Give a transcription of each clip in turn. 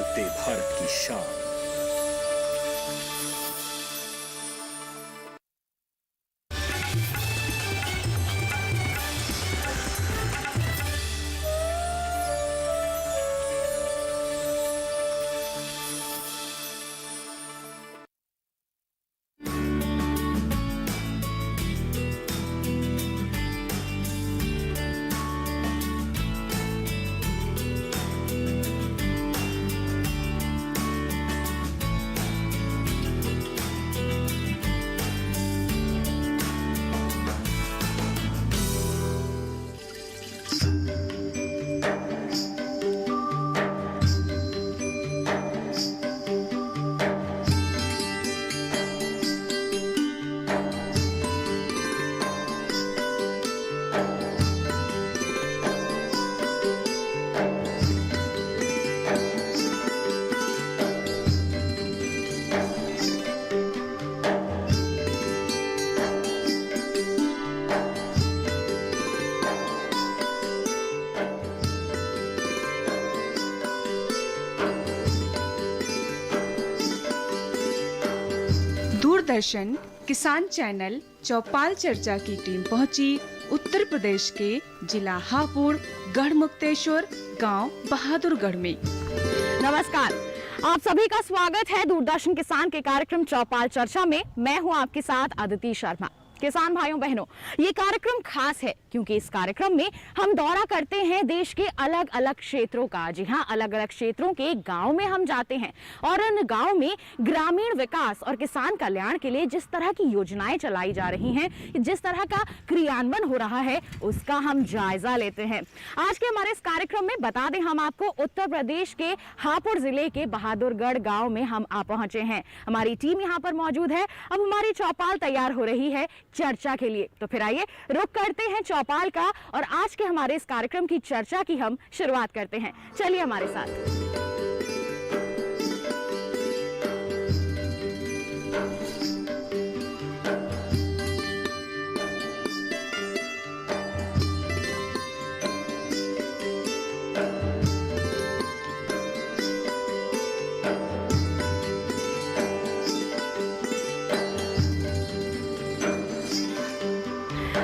बढ़ते भारत की शान। दूरदर्शन किसान चैनल चौपाल चर्चा की टीम पहुंची उत्तर प्रदेश के जिला हापुड़ गढ़मुक्तेश्वर गांव बहादुरगढ़ में। नमस्कार, आप सभी का स्वागत है दूरदर्शन किसान के कार्यक्रम चौपाल चर्चा में। मैं हूं आपके साथ अदिति शर्मा। किसान भाइयों बहनों, ये कार्यक्रम खास है क्योंकि इस कार्यक्रम में हम दौरा करते हैं देश के अलग अलग क्षेत्रों का। जी हाँ, अलग अलग क्षेत्रों के गांव में हम जाते हैं और उन गांव में ग्रामीण विकास और किसान कल्याण के लिए जिस तरह की योजनाएं चलाई जा रही हैं, जिस तरह का क्रियान्वयन हो रहा है, उसका हम जायजा लेते हैं। आज के हमारे इस कार्यक्रम में बता दें, हम आपको उत्तर प्रदेश के हापुड़ जिले के बहादुरगढ़ गाँव में हम आ पहुंचे हैं। हमारी टीम यहाँ पर मौजूद है। अब हमारी चौपाल तैयार हो रही है चर्चा के लिए, तो फिर आइए रुक करते हैं चौपाल का और आज के हमारे इस कार्यक्रम की चर्चा की हम शुरुआत करते हैं। चलिए हमारे साथ।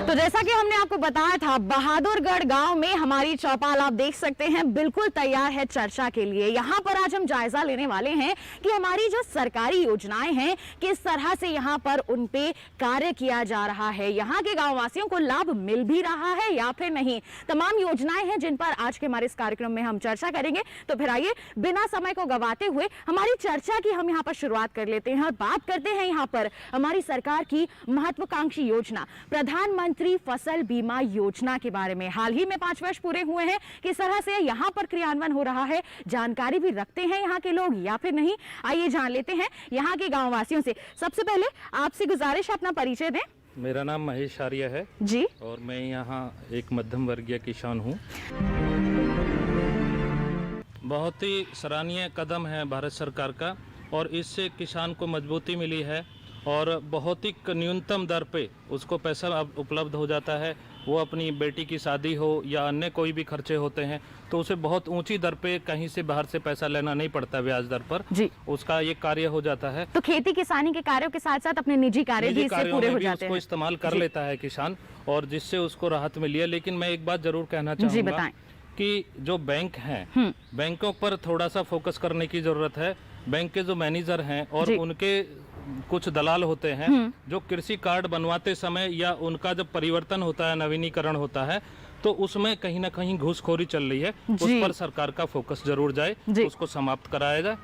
तो जैसा कि हमने आपको बताया था, बहादुरगढ़ गांव में हमारी चौपाल आप देख सकते हैं बिल्कुल तैयार है चर्चा के लिए। यहाँ पर आज हम जायजा लेने वाले हैं कि हमारी जो सरकारी योजनाएं हैं किस तरह से यहाँ पर उन पे कार्य किया जा रहा है, यहाँ के गांव वासियों को लाभ मिल भी रहा है या फिर नहीं। तमाम योजनाएं हैं जिन पर आज के हमारे इस कार्यक्रम में हम चर्चा करेंगे। तो फिर आइए बिना समय को गवाते हुए हमारी चर्चा की हम यहाँ पर शुरुआत कर लेते हैं और बात करते हैं यहाँ पर हमारी सरकार की महत्वाकांक्षी योजना प्रधानमंत्री फसल बीमा योजना के बारे में। हाल ही में 5 वर्ष पूरे हुए हैं, किस तरह से यहाँ पर क्रियान्वयन हो रहा है, जानकारी भी रखते हैं यहाँ के लोग या फिर नहीं। आइए जान लेते हैं यहाँ के गाँव वासियों से। सबसे पहले आपसे गुजारिश है, अपना परिचय दें। मेरा नाम महेश आर्य है जी, और मैं यहाँ एक मध्यम वर्गीय किसान हूँ। बहुत ही सराहनीय कदम है भारत सरकार का और इससे किसान को मजबूती मिली है और बहुत ही न्यूनतम दर पे उसको पैसा अब उपलब्ध हो जाता है। वो अपनी बेटी की शादी हो या अन्य कोई भी खर्चे होते हैं तो उसे बहुत ऊंची दर पे कहीं से बाहर से पैसा लेना नहीं पड़ता, ब्याज दर पर जी उसका ये कार्य हो जाता है। तो खेती किसानी के कार्यों के साथ साथ अपने निजी कार्य भी इससे पूरे हो जाते हैं। उसको इस्तेमाल कर लेता है किसान और जिससे उसको राहत मिली है। लेकिन मैं एक बात जरूर कहना चाहूँगा कि जो बैंक हैं, बैंकों पर थोड़ा सा फोकस करने की जरूरत है। बैंक के जो मैनेजर हैं और उनके कुछ दलाल होते हैं जो कृषि कार्ड बनवाते समय या उनका जब परिवर्तन होता है, नवीनीकरण होता है, तो उसमें कहीं ना कहीं घूसखोरी चल रही है। उस पर सरकार का फोकस जरूर जाए, उसको समाप्त कराया जाए,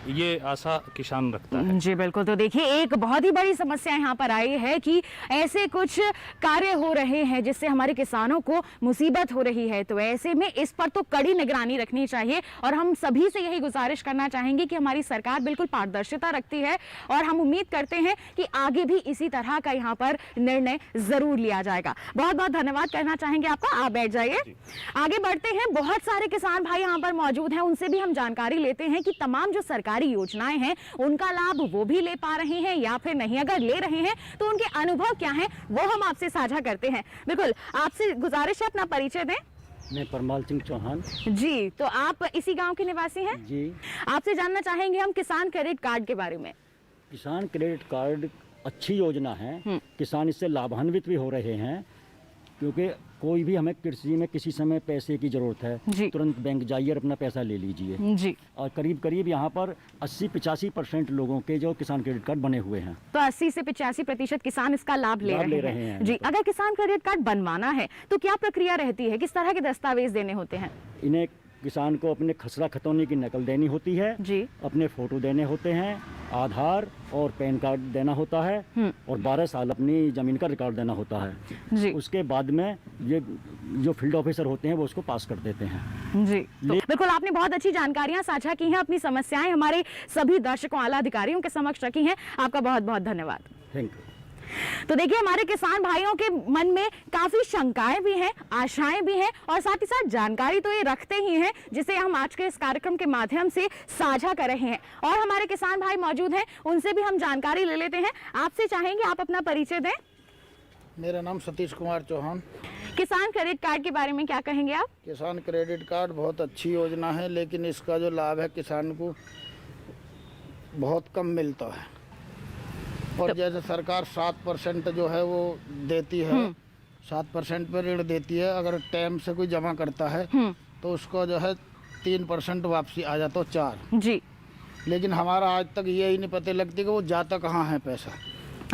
ये आशा किसान रखता है। जी बिल्कुल। तो देखिए, एक बहुत ही बड़ी समस्या यहाँ पर आई है कि ऐसे कुछ कार्य हो रहे हैं जिससे हमारे किसानों को मुसीबत हो रही है। तो ऐसे में इस पर तो कड़ी निगरानी रखनी चाहिए और हम सभी से यही गुजारिश करना चाहेंगे कि हमारी सरकार बिल्कुल पारदर्शिता रखती है और हम उम्मीद करते हैं कि आगे भी इसी तरह का यहाँ पर निर्णय जरूर लिया जाएगा। बहुत बहुत धन्यवाद कहना चाहेंगे आपका। आप बैठ जाइए। आगे बढ़ते हैं। बहुत सारे किसान भाई यहाँ पर मौजूद हैं, उनसे भी हम जानकारी लेते हैं कि तमाम जो सरकारी योजनाएं हैं उनका लाभ वो भी ले पा रहे हैं या फिर नहीं। अगर ले रहे हैं तो उनके अनुभव क्या हैं वो हम आपसे साझा करते हैं। बिल्कुल, आपसे गुजारिश है, अपना परिचय दें। मैं परमाल सिंह चौहान। जी, तो आप इसी गांव के निवासी हैं? जी। आपसे जानना चाहेंगे हम किसान क्रेडिट कार्ड के बारे में। किसान क्रेडिट कार्ड अच्छी योजना है, किसान इससे लाभान्वित भी हो रहे हैं, क्योंकि कोई भी हमें कृषि में किसी समय पैसे की जरूरत है, तुरंत बैंक जाइए और अपना पैसा ले लीजिए जी। और करीब करीब यहाँ पर 80-85% लोगों के जो किसान क्रेडिट कार्ड बने हुए हैं। तो 80 से 85% किसान इसका लाभ ले रहे हैं। जी, तो। अगर किसान क्रेडिट कार्ड बनवाना है तो क्या प्रक्रिया रहती है, किस तरह के दस्तावेज देने होते हैं? इन्हें किसान को अपने खसरा खतौनी की नकल देनी होती है जी। अपने फोटो देने होते हैं, आधार और पैन कार्ड देना होता है और 12 साल अपनी जमीन का रिकॉर्ड देना होता है जी। उसके बाद में ये जो फील्ड ऑफिसर होते हैं वो उसको पास कर देते हैं जी। तो बिल्कुल आपने बहुत अच्छी जानकारियां साझा की हैं, अपनी समस्याएं हमारे सभी दर्शकों आला अधिकारियों के समक्ष रखी हैं। आपका बहुत बहुत धन्यवाद। Thank you. तो देखिए, हमारे किसान भाइयों के मन में काफी शंकाएं भी हैं, आशाएं भी हैं और साथ ही साथ जानकारी तो ये रखते ही हैं, जिसे हम आज के इस कार्यक्रम के माध्यम से साझा कर रहे हैं। और हमारे किसान भाई मौजूद हैं, उनसे भी हम जानकारी ले लेते हैं। आपसे चाहेंगे आप अपना परिचय दें। मेरा नाम सतीश कुमार चौहान। किसान क्रेडिट कार्ड के बारे में क्या कहेंगे आप? किसान क्रेडिट कार्ड बहुत अच्छी योजना है, लेकिन इसका जो लाभ है किसान को बहुत कम मिलता है। और जैसे सरकार 7% जो है वो देती है, 7% पर ऋण देती है। अगर टाइम से कोई जमा करता है तो उसको जो है 3% वापसी आ जाता है, 4 जी। लेकिन हमारा आज तक यही नहीं पता लगती कि वो जाता कहाँ है पैसा।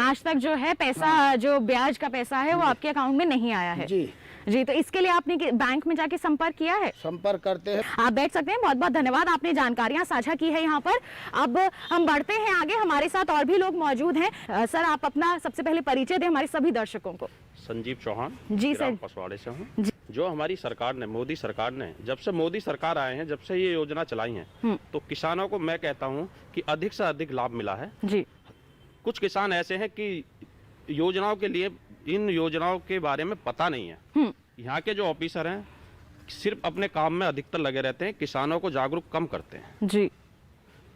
आज तक जो है पैसा जो ब्याज का पैसा है वो आपके अकाउंट में नहीं आया है। जी जी। तो इसके लिए आपने बैंक में जाके संपर्क किया है? संपर्क करते हैं। आप बैठ सकते हैं। बहुत बहुत धन्यवाद, आपने जानकारियां साझा की है यहाँ पर। अब हम बढ़ते हैं आगे, हमारे साथ और भी लोग मौजूद हैं। सर, आप अपना सबसे पहले परिचय दें हमारे सभी दर्शकों को। संजीव चौहान जी सर, पसवाड़े से हूँ। जो हमारी सरकार ने, मोदी सरकार ने, जब से मोदी सरकार आए हैं, जब से ये योजना चलाई है, तो किसानों को मैं कहता हूँ कि अधिक से अधिक लाभ मिला है जी। कुछ किसान ऐसे हैं कि योजनाओं के लिए, इन योजनाओं के बारे में पता नहीं है। यहाँ के जो ऑफिसर हैं सिर्फ अपने काम में अधिकतर लगे रहते हैं, किसानों को जागरूक कम करते हैं जी।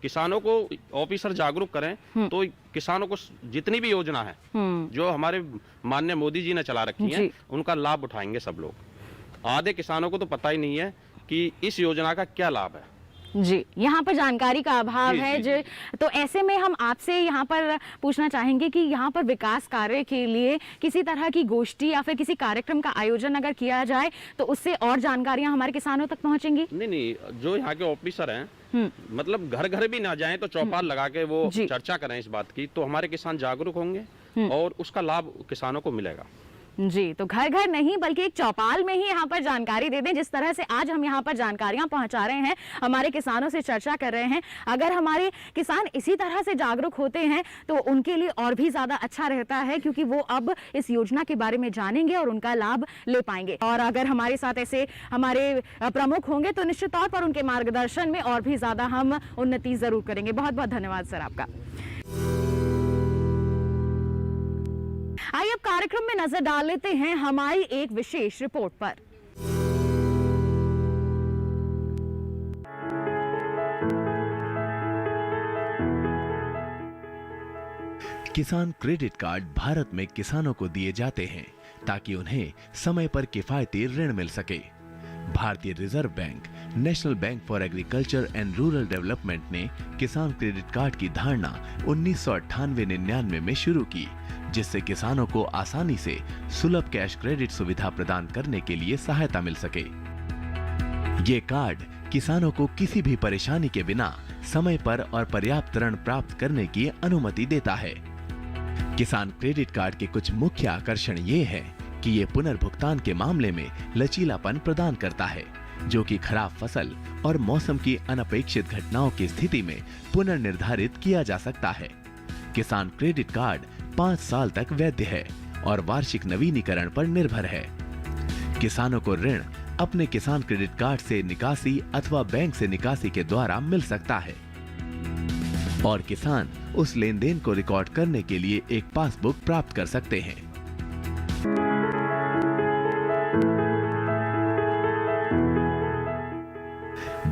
किसानों को ऑफिसर जागरूक करें तो किसानों को जितनी भी योजना है जो हमारे माननीय मोदी जी ने चला रखी है, उनका लाभ उठाएंगे सब लोग। आधे किसानों को तो पता ही नहीं है कि इस योजना का क्या लाभ है जी। यहाँ पर जानकारी का अभाव है जी। तो ऐसे में हम आपसे यहाँ पर पूछना चाहेंगे कि यहाँ पर विकास कार्य के लिए किसी तरह की गोष्ठी या फिर किसी कार्यक्रम का आयोजन अगर किया जाए तो उससे और जानकारियाँ हमारे किसानों तक पहुँचेंगी? नहीं, जो यहाँ के ऑफिसर हैं, मतलब घर घर भी ना जाएं तो चौपाल लगा के वो चर्चा करें इस बात की, तो हमारे किसान जागरूक होंगे और उसका लाभ किसानों को मिलेगा। जी। तो घर घर नहीं बल्कि एक चौपाल में ही यहाँ पर जानकारी दे दें, जिस तरह से आज हम यहाँ पर जानकारियां पहुंचा रहे हैं, हमारे किसानों से चर्चा कर रहे हैं। अगर हमारे किसान इसी तरह से जागरूक होते हैं तो उनके लिए और भी ज्यादा अच्छा रहता है, क्योंकि वो अब इस योजना के बारे में जानेंगे और उनका लाभ ले पाएंगे। और अगर हमारे साथ ऐसे हमारे प्रमुख होंगे तो निश्चित तौर पर उनके मार्गदर्शन में और भी ज्यादा हम उन्नति जरूर करेंगे। बहुत बहुत धन्यवाद सर आपका। आइए अब कार्यक्रम में नजर डाल लेते हैं हमारी एक विशेष रिपोर्ट पर। किसान क्रेडिट कार्ड भारत में किसानों को दिए जाते हैं ताकि उन्हें समय पर किफायती ऋण मिल सके। भारतीय reserve bank, national bank for agriculture and rural development ने किसान क्रेडिट कार्ड की धारणा 1998-99 में शुरू की, जिससे किसानों को आसानी से सुलभ कैश क्रेडिट सुविधा प्रदान करने के लिए सहायता मिल सके। ये कार्ड किसानों को किसी भी परेशानी के बिना समय पर और पर्याप्त ऋण प्राप्त करने की अनुमति देता है। किसान क्रेडिट कार्ड के कुछ मुख्य आकर्षण ये है कि ये पुनर्भुगतान के मामले में लचीलापन प्रदान करता है, जो कि खराब फसल और मौसम की अनपेक्षित घटनाओं की स्थिति में पुनर्निर्धारित किया जा सकता है। किसान क्रेडिट कार्ड 5 साल तक वैध है और वार्षिक नवीनीकरण पर निर्भर है। किसानों को ऋण अपने किसान क्रेडिट कार्ड से निकासी अथवा बैंक से निकासी के द्वारा मिल सकता है और किसान उस लेनदेन को रिकॉर्ड करने के लिए एक पासबुक प्राप्त कर सकते हैं।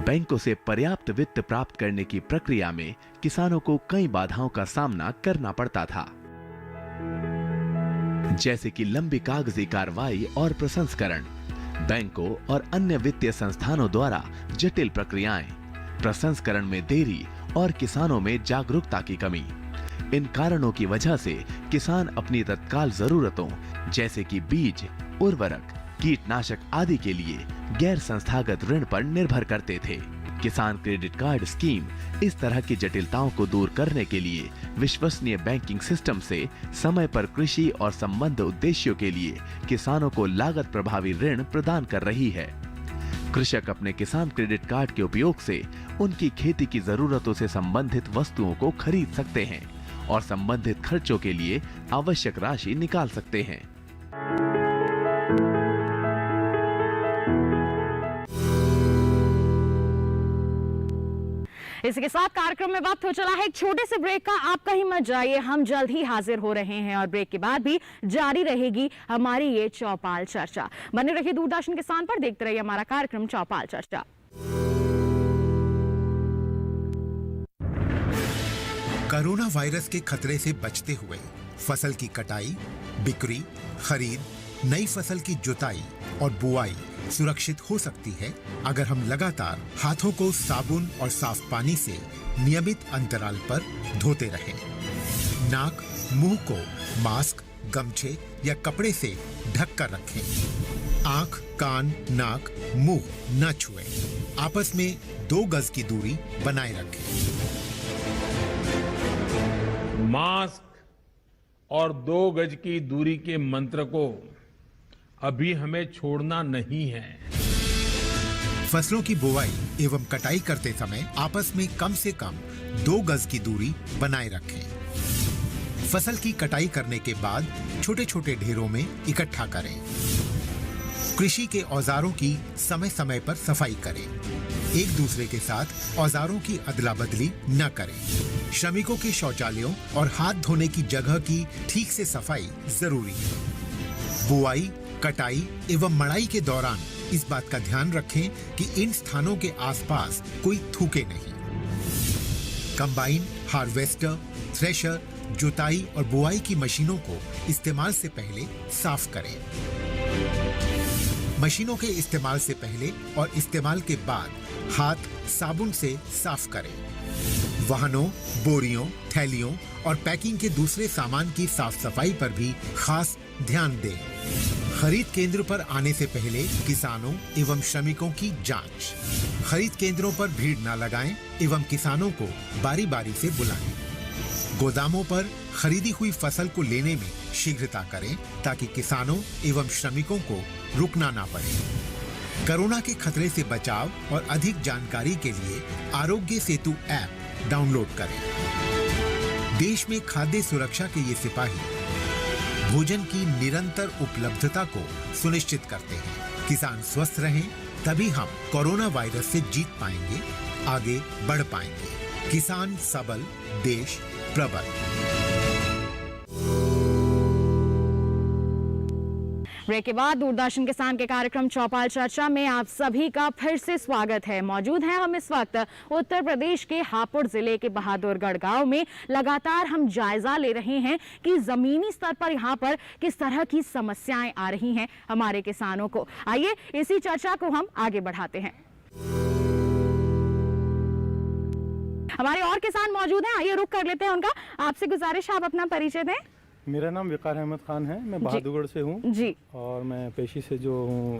बैंकों से पर्याप्त वित्त प्राप्त करने की प्रक्रिया में किसानों को कई बाधाओं का सामना करना पड़ता था, जैसे कि लंबी कागजी कार्रवाई और प्रसंस्करण, बैंकों और अन्य वित्तीय संस्थानों द्वारा जटिल प्रक्रियाएं, प्रसंस्करण में देरी और किसानों में जागरूकता की कमी। इन कारणों की वजह से किसान अपनी तत्काल जरूरतों जैसे कि बीज, उर्वरक, कीटनाशक आदि के लिए गैर संस्थागत ऋण पर निर्भर करते थे। किसान क्रेडिट कार्ड स्कीम इस तरह की जटिलताओं को दूर करने के लिए विश्वसनीय बैंकिंग सिस्टम से समय पर कृषि और संबद्ध उद्देश्यों के लिए किसानों को लागत प्रभावी ऋण प्रदान कर रही है। कृषक अपने किसान क्रेडिट कार्ड के उपयोग से उनकी खेती की जरूरतों से संबंधित वस्तुओं को खरीद सकते हैं और संबंधित खर्चों के लिए आवश्यक राशि निकाल सकते हैं। इसके साथ कार्यक्रम में वक्त हो चला है एक छोटे से ब्रेक का। आप कहीं मत जाइए, हम जल्द ही हाजिर हो रहे हैं और ब्रेक के बाद भी जारी रहेगी हमारी ये चौपाल चर्चा। बने रहिए दूरदर्शन किसान पर, देखते रहिए हमारा कार्यक्रम चौपाल चर्चा। कोरोना वायरस के खतरे से बचते हुए फसल की कटाई, बिक्री, खरीद, नई फसल की जुताई और बुआई सुरक्षित हो सकती है अगर हम लगातार हाथों को साबुन और साफ पानी से नियमित अंतराल पर धोते रहें। नाक, मुंह को मास्क, गमछे या कपड़े से ढक कर रखें। आंख, कान, नाक, मुंह न छुएं। आपस में 2 गज की दूरी बनाए रखें। मास्क और 2 गज की दूरी के मंत्र को अभी हमें छोड़ना नहीं है। फसलों की बुवाई एवं कटाई करते समय आपस में कम से कम 2 गज की दूरी बनाए रखें। फसल की कटाई करने के बाद छोटे छोटे ढेरों में इकट्ठा करें। कृषि के औजारों की समय समय पर सफाई करें। एक दूसरे के साथ औजारों की अदला बदली न करें। श्रमिकों के शौचालयों और हाथ धोने की जगह की ठीक से सफाई जरूरी है। बुआई, कटाई एवं मड़ाई के दौरान इस बात का ध्यान रखें कि इन स्थानों के आसपास कोई थूके नहीं। कंबाइन, हार्वेस्टर, थ्रेशर, जुताई और बुआई की मशीनों को इस्तेमाल से पहले साफ करें। मशीनों के इस्तेमाल से पहले और इस्तेमाल के बाद हाथ साबुन से साफ करें। वाहनों, बोरियों, थैलियों और पैकिंग के दूसरे सामान की साफ सफाई पर भी खास ध्यान दें। खरीद केंद्र पर आने से पहले किसानों एवं श्रमिकों की जांच। खरीद केंद्रों पर भीड़ न लगाएं एवं किसानों को बारी बारी से बुलाएं। गोदामों पर खरीदी हुई फसल को लेने में शीघ्रता करें ताकि किसानों एवं श्रमिकों को रुकना ना पड़े। कोरोना के खतरे से बचाव और अधिक जानकारी के लिए आरोग्य सेतु ऐप डाउनलोड करें। देश में खाद्य सुरक्षा के ये सिपाही भोजन की निरंतर उपलब्धता को सुनिश्चित करते हैं। किसान स्वस्थ रहें तभी हम कोरोना वायरस से जीत पाएंगे, आगे बढ़ पाएंगे। किसान सबल, देश प्रबल। ब्रेक के बाद दूरदर्शन किसान के कार्यक्रम चौपाल चर्चा में आप सभी का फिर से स्वागत है। मौजूद हैं हम इस वक्त उत्तर प्रदेश के हापुड़ जिले के बहादुरगढ़ गांव में। लगातार हम जायजा ले रहे हैं कि जमीनी स्तर पर यहां पर किस तरह की समस्याएं आ रही हैं हमारे किसानों को। आइए इसी चर्चा को हम आगे बढ़ाते हैं। हमारे और किसान मौजूद हैं, आइए रुक कर लेते हैं उनका। आपसे गुजारिश, आप अपना परिचय दें। मेरा नाम वकार अहमद खान है, मैं बहादुरगढ़ से हूँ जी। और मैं पेशे से जो हूँ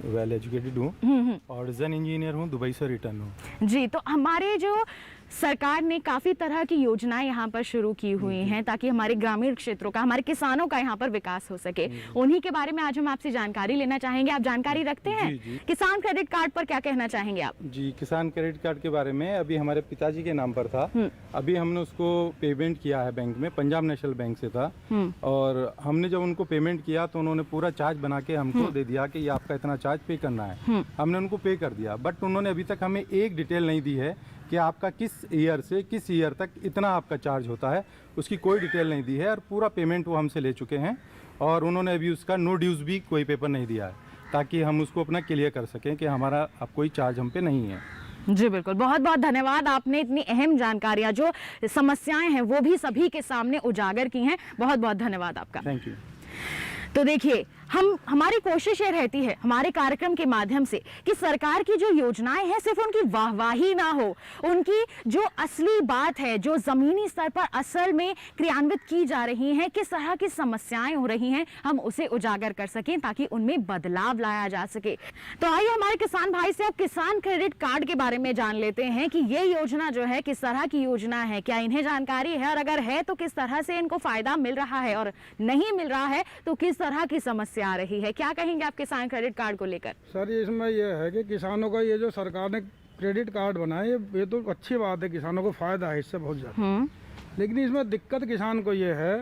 वेल एजुकेटेड हूँ और डिज़ाइन इंजीनियर हूँ, दुबई से रिटर्न हूँ जी। तो हमारे जो सरकार ने काफ़ी तरह की योजनाएं यहाँ पर शुरू की हुई हैं ताकि हमारे ग्रामीण क्षेत्रों का, हमारे किसानों का यहाँ पर विकास हो सके। उन्हीं के बारे में आज हम आपसे जानकारी लेना चाहेंगे। आप जानकारी रखते हैं? जी। किसान क्रेडिट कार्ड पर क्या कहना चाहेंगे आप? जी, किसान क्रेडिट कार्ड के बारे में अभी हमारे पिताजी के नाम पर था। अभी हमने उसको पेमेंट किया है बैंक में, पंजाब नेशनल बैंक से था। और हमने जब उनको पेमेंट किया तो उन्होंने पूरा चार्ज बना के हमको दे दिया कि ये आपका इतना चार्ज पे करना है। हमने उनको पे कर दिया, बट उन्होंने अभी तक हमें एक डिटेल नहीं दी है कि आपका किस ईयर से किस ईयर तक इतना आपका चार्ज होता है, उसकी कोई डिटेल नहीं दी है। और पूरा पेमेंट वो हमसे ले चुके हैं और उन्होंने अभी उसका नो ड्यूज भी कोई पेपर नहीं दिया है ताकि हम उसको अपना क्लियर कर सकें कि हमारा अब कोई चार्ज हम पे नहीं है। जी बिल्कुल, बहुत बहुत धन्यवाद। आपने इतनी अहम जानकारियां, जो समस्याएं हैं वो भी सभी के सामने उजागर की हैं। बहुत बहुत धन्यवाद आपका। Thank you. तो देखिए, हमारी कोशिश ये रहती है हमारे कार्यक्रम के माध्यम से कि सरकार की जो योजनाएं हैं सिर्फ उनकी वाहवाही ना हो, उनकी जो असली बात है, जो जमीनी स्तर पर असल में क्रियान्वित की जा रही हैं, किस तरह की समस्याएं हो रही हैं, हम उसे उजागर कर सकें ताकि उनमें बदलाव लाया जा सके। तो आइए हमारे किसान भाई से अब किसान क्रेडिट कार्ड के बारे में जान लेते हैं कि ये योजना जो है किस तरह की योजना है, क्या इन्हें जानकारी है, और अगर है तो किस तरह से इनको फायदा मिल रहा है, और नहीं मिल रहा है तो किस तरह की समस्या आ रही है। क्या कहेंगे आप किसान क्रेडिट कार्ड को लेकर? सर, इसमें यह है कि किसानों का ये जो सरकार ने क्रेडिट कार्ड बनाए, ये तो अच्छी बात है, किसानों को फायदा है इससे बहुत ज़्यादा। लेकिन इसमें दिक्कत किसान को ये है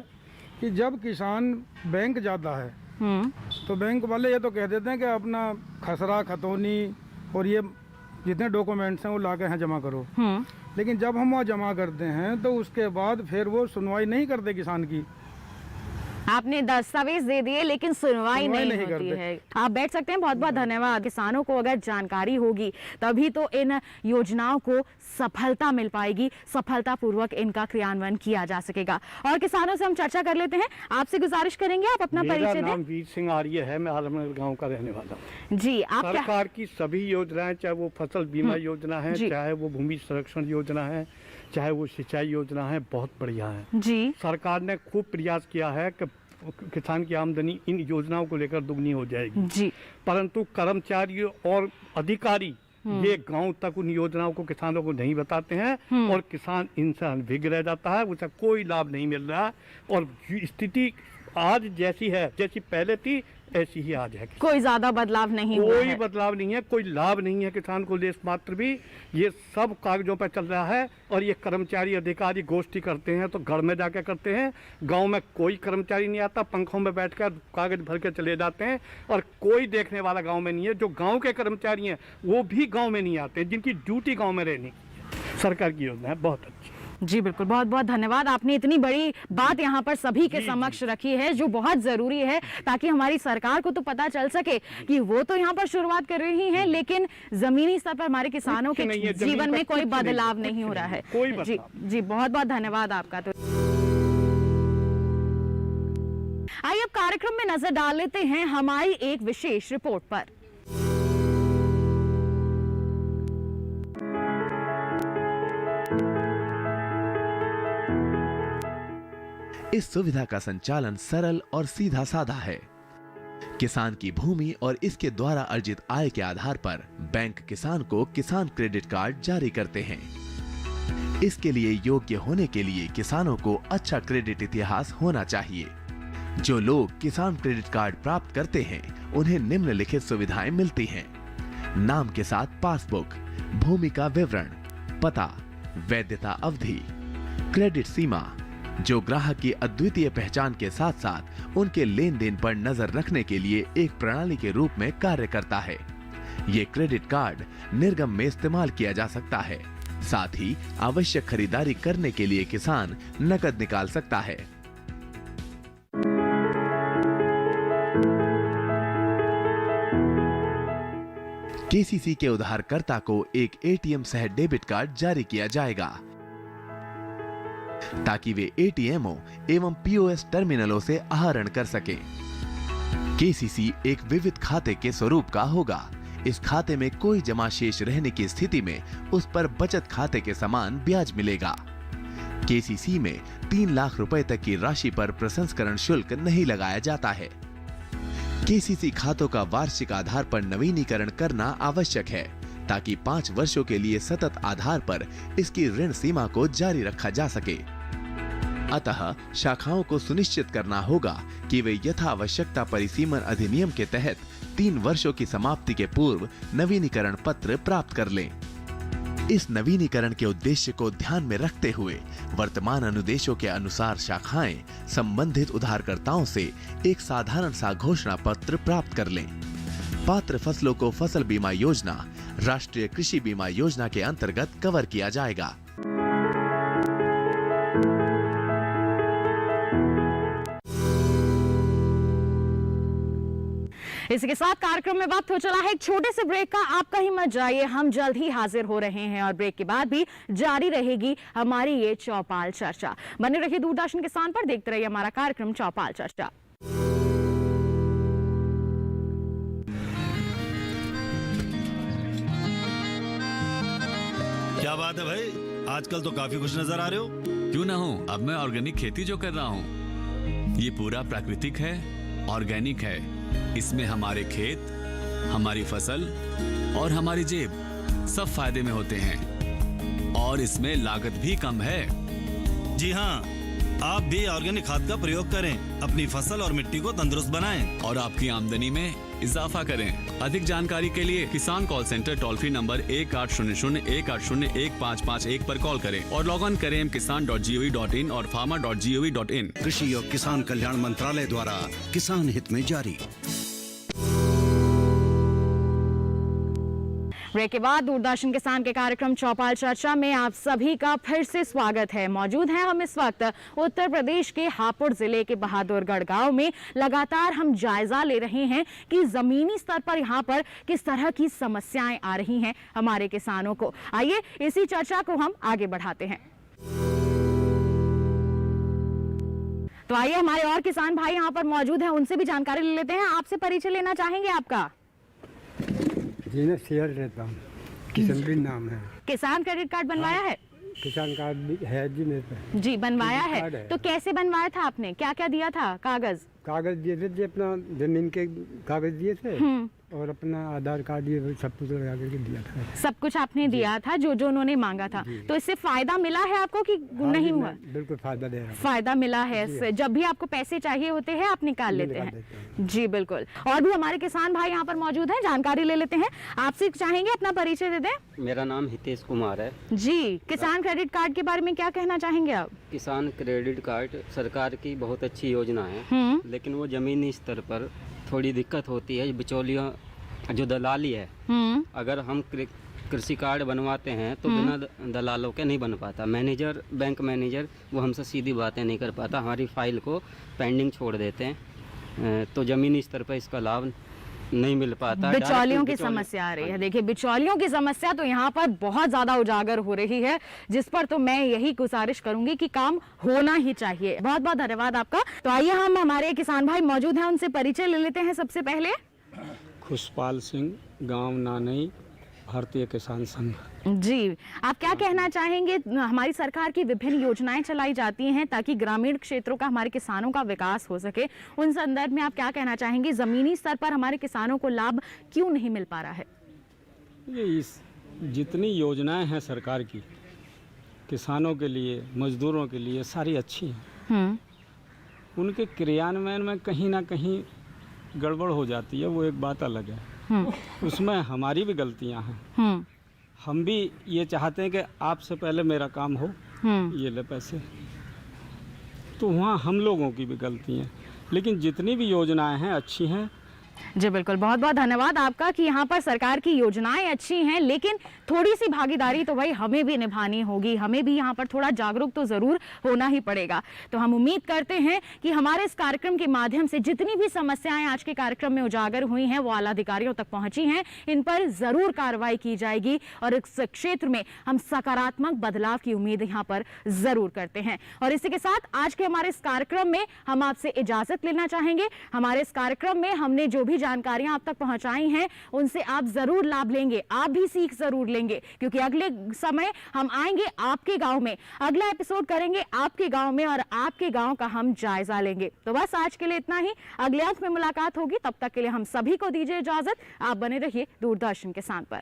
कि जब किसान बैंक जाता है तो बैंक वाले ये तो कह देते हैं कि अपना खसरा खतौनी और ये जितने डॉक्यूमेंट्स हैं वो ला के यहाँ जमा करो। लेकिन जब हम वहाँ जमा करते हैं तो उसके बाद फिर वो सुनवाई नहीं करते किसान की। आपने दस्तावेज दे दिए लेकिन सुनवाई नहीं होती है। आप बैठ सकते हैं। बहुत बहुत धन्यवाद। किसानों को अगर जानकारी होगी तभी तो इन योजनाओं को सफलता मिल पाएगी, सफलतापूर्वक इनका क्रियान्वयन किया जा सकेगा। और किसानों से हम चर्चा कर लेते हैं। आपसे गुजारिश करेंगे आप अपना परिचय दें। मेरा नाम वीर सिंह आर्य है, मैं आलमनगर गांव का रहने वाला हूँ। जी, आप सरकार की सभी योजनाएं, चाहे वो फसल बीमा योजना है, चाहे वो भूमि संरक्षण योजना है, चाहे वो सिंचाई योजना है, बहुत बढ़िया है जी। सरकार ने खूब प्रयास किया है कि किसान की आमदनी इन योजनाओं को लेकर दुगनी हो जाएगी जी। परंतु कर्मचारी और अधिकारी ये गांव तक उन योजनाओं को किसानों को नहीं बताते हैं और किसान इनसे अनभिज्ञ रह जाता है, उसे कोई लाभ नहीं मिल रहा। और स्थिति आज जैसी है, जैसी पहले थी ऐसी ही आज है। कोई ज्यादा बदलाव नहीं हुआ है। कोई बदलाव नहीं है, कोई लाभ नहीं है किसान को लेस मात्र भी। ये सब कागजों पर चल रहा है और ये कर्मचारी अधिकारी गोष्ठी करते हैं तो घर में जाकर करते हैं। गांव में कोई कर्मचारी नहीं आता, पंखों में बैठकर कागज भर के चले जाते हैं और कोई देखने वाला गांव में नहीं है। जो गांव के कर्मचारी हैं वो भी गांव में नहीं आते, जिनकी ड्यूटी गांव में रहनी। सरकार की योजना है बहुत अच्छी। जी बिल्कुल, बहुत बहुत धन्यवाद। आपने इतनी बड़ी बात यहाँ पर सभी के समक्ष रखी है जो बहुत जरूरी है, ताकि हमारी सरकार को तो पता चल सके कि वो तो यहाँ पर शुरुआत कर रही है लेकिन जमीनी स्तर पर हमारे किसानों के जीवन में कोई बदलाव नहीं हो रहा है। जी जी, बहुत बहुत धन्यवाद आपका। तो आइए अब कार्यक्रम में नजर डाल लेते हैं हमारी एक विशेष रिपोर्ट पर। इस सुविधा का संचालन सरल और सीधा साधा है। किसान की भूमि और इसके द्वारा अर्जित आय के आधार पर बैंक किसान को किसान क्रेडिट कार्ड जारी करते हैं। इसके लिए योग्य होने के लिए किसानों को अच्छा क्रेडिट इतिहास होना चाहिए। जो लोग किसान क्रेडिट कार्ड प्राप्त करते हैं उन्हें निम्नलिखित सुविधाएं मिलती हैं: नाम के साथ पासबुक, भूमि का विवरण, पता, वैधता अवधि, क्रेडिट सीमा जो ग्राहक की अद्वितीय पहचान के साथ साथ उनके लेन देन पर नजर रखने के लिए एक प्रणाली के रूप में कार्य करता है। ये क्रेडिट कार्ड निर्गम में इस्तेमाल किया जा सकता है। साथ ही आवश्यक खरीदारी करने के लिए किसान नकद निकाल सकता है। केसीसी के उधारकर्ता को एक एटीएम सह डेबिट कार्ड जारी किया जाएगा ताकि वे एटीएमओ एवं पीओएस टर्मिनलों से आहरण कर सके। केसीसी एक विविध खाते के स्वरूप का होगा। इस खाते में कोई जमा शेष रहने की स्थिति में उस पर बचत खाते के समान ब्याज मिलेगा। केसीसी में 3 लाख रुपए तक की राशि पर प्रसंस्करण शुल्क नहीं लगाया जाता है। केसीसी खातों का वार्षिक आधार पर नवीनीकरण करना आवश्यक है ताकि 5 वर्षों के लिए सतत आधार पर इसकी ऋण सीमा को जारी रखा जा सके। अतः शाखाओं को सुनिश्चित करना होगा कि वे यथावश्यकता परिसीमन अधिनियम के तहत 3 वर्षों की समाप्ति के पूर्व नवीनीकरण पत्र प्राप्त कर लें। इस नवीनीकरण के उद्देश्य को ध्यान में रखते हुए वर्तमान अनुदेशों के अनुसार शाखाएं संबंधित उधारकर्ताओं से एक साधारण सा घोषणा पत्र प्राप्त कर लें। पात्र फसलों को फसल बीमा योजना, राष्ट्रीय कृषि बीमा योजना के अंतर्गत कवर किया जाएगा। इसके साथ कार्यक्रम में वक्त हो चला है एक छोटे से ब्रेक का। आप कहीं मत जाइए, हम जल्द ही हाजिर हो रहे हैं और ब्रेक के बाद भी जारी रहेगी हमारी ये चौपाल चर्चा। बने रहिए दूरदर्शन किसान पर, देखते रहिए हमारा कार्यक्रम चौपाल चर्चा। क्या बात है भाई, आजकल तो काफी खुश नजर आ रहे हो। क्यों ना हो, अब मैं ऑर्गेनिक खेती जो कर रहा हूँ ये पूरा प्राकृतिक है, ऑर्गेनिक है। इसमें हमारे खेत, हमारी फसल और हमारी जेब सब फायदे में होते हैं और इसमें लागत भी कम है। जी हाँ, आप भी ऑर्गेनिक खाद का प्रयोग करें, अपनी फसल और मिट्टी को तंदुरुस्त बनाएं और आपकी आमदनी में इजाफा करें। अधिक जानकारी के लिए किसान call centre toll free number 1800-180-1551 पर कॉल करें और लॉग ऑन करें kisan.gov.in और farmer.gov.in। कृषि और किसान कल्याण मंत्रालय द्वारा किसान हित में जारी। ब्रेक के बाद दूरदर्शन किसान के कार्यक्रम चौपाल चर्चा में आप सभी का फिर से स्वागत है। मौजूद हैं हम इस वक्त उत्तर प्रदेश के हापुड़ जिले के बहादुरगढ़ गांव में। लगातार हम जायजा ले रहे हैं कि जमीनी स्तर पर यहां पर किस तरह की समस्याएं आ रही हैं हमारे किसानों को। आइए इसी चर्चा को हम आगे बढ़ाते हैं। तो आइए हमारे और किसान भाई यहां पर मौजूद हैं, उनसे भी जानकारी ले लेते हैं। आपसे परिचय लेना चाहेंगे आपका? जी मैं शेयर रहता हूँ, किशन भी नाम है। किसान क्रेडिट कार्ड बनवाया है? किसान कार्ड भी है जी मेरे पे। जी बनवाया है। तो कैसे बनवाया था आपने, क्या क्या दिया था? कागज दिए थे जी, अपना जमीन के कागज दिए थे और अपना आधार कार्ड ये सब कुछ लगा करके दिया था। सब कुछ आपने दिया था जो जो उन्होंने मांगा था। तो इससे फायदा मिला है आपको कि नहीं हुआ? बिल्कुल फायदा दे रहा है। फायदा मिला है इससे। जब भी आपको पैसे चाहिए होते हैं आप निकाल लेते हैं। जी बिल्कुल। और भी हमारे किसान भाई यहाँ पर मौजूद हैं, जानकारी ले लेते हैं। आपसे चाहेंगे अपना परिचय दे दें। मेरा नाम हितेश कुमार है जी। किसान क्रेडिट कार्ड के बारे में क्या कहना चाहेंगे आप? किसान क्रेडिट कार्ड सरकार की बहुत अच्छी योजना है, लेकिन वो जमीनी स्तर पर थोड़ी दिक्कत होती है। बिचौलियों जो दलाली है, अगर हम कृषि कार्ड बनवाते हैं तो बिना दलालों के नहीं बन पाता। मैनेजर, बैंक मैनेजर वो हमसे सीधी बातें नहीं कर पाता, हमारी फाइल को पेंडिंग छोड़ देते हैं, तो जमीनी स्तर पर इसका लाभ नहीं मिल पाता। बिचौलियों की समस्या आ रही है। देखिए बिचौलियों की समस्या तो यहाँ पर बहुत ज्यादा उजागर हो रही है, जिस पर तो मैं यही गुजारिश करूंगी कि काम होना ही चाहिए। बहुत बहुत धन्यवाद आपका। तो आइए हम हमारे किसान भाई मौजूद हैं, उनसे परिचय ले लेते हैं। सबसे पहले खुशपाल सिंह, गांव नानई, भारतीय किसान संघ। जी, आप क्या कहना चाहेंगे? हमारी सरकार की विभिन्न योजनाएं चलाई जाती हैं ताकि ग्रामीण क्षेत्रों का, हमारे किसानों का विकास हो सके। उन संदर्भ में आप क्या कहना चाहेंगे? जमीनी स्तर पर हमारे किसानों को लाभ क्यों नहीं मिल पा रहा है? ये जितनी योजनाएं हैं सरकार की किसानों के लिए, मजदूरों के लिए, सारी अच्छी हैं। उनके क्रियान्वयन में कहीं ना कहीं गड़बड़ हो जाती है, वो एक बात अलग है। उसमें हमारी भी गलतियां हैं। हम भी ये चाहते हैं कि आपसे पहले मेरा काम हो, ये ले पैसे, तो वहाँ हम लोगों की भी गलती है। लेकिन जितनी भी योजनाएं हैं अच्छी हैं। जी बिल्कुल, बहुत बहुत धन्यवाद आपका कि यहाँ पर सरकार की योजनाएं अच्छी हैं, लेकिन थोड़ी सी भागीदारी तो भाई हमें भी निभानी होगी। हमें भी यहाँ पर थोड़ा जागरूक तो ज़रूर होना ही पड़ेगा। तो हम उम्मीद करते हैं कि हमारे इस कार्यक्रम के माध्यम से जितनी भी समस्याएं आज के कार्यक्रम में उजागर हुई हैं वो आला अधिकारियों तक पहुँची हैं। इन पर ज़रूर कार्रवाई की जाएगी और इस क्षेत्र में हम सकारात्मक बदलाव की उम्मीद यहाँ पर ज़रूर करते हैं। और इसी के साथ आज के हमारे इस कार्यक्रम में हम आपसे इजाज़त लेना चाहेंगे। हमारे इस कार्यक्रम में हमने जो भी जानकारियां आप तक पहुंचाई हैं उनसे आप जरूर लाभ लेंगे, आप भी सीख जरूर लेंगे, क्योंकि अगले समय हम आएंगे आपके गांव में, अगला एपिसोड करेंगे आपके गांव में और आपके गांव का हम जायजा लेंगे। तो बस आज के लिए इतना ही, अगले अंक में मुलाकात होगी। तब तक के लिए हम सभी को दीजिए इजाजत। आप बने रहिए दूरदर्शन किसान पर।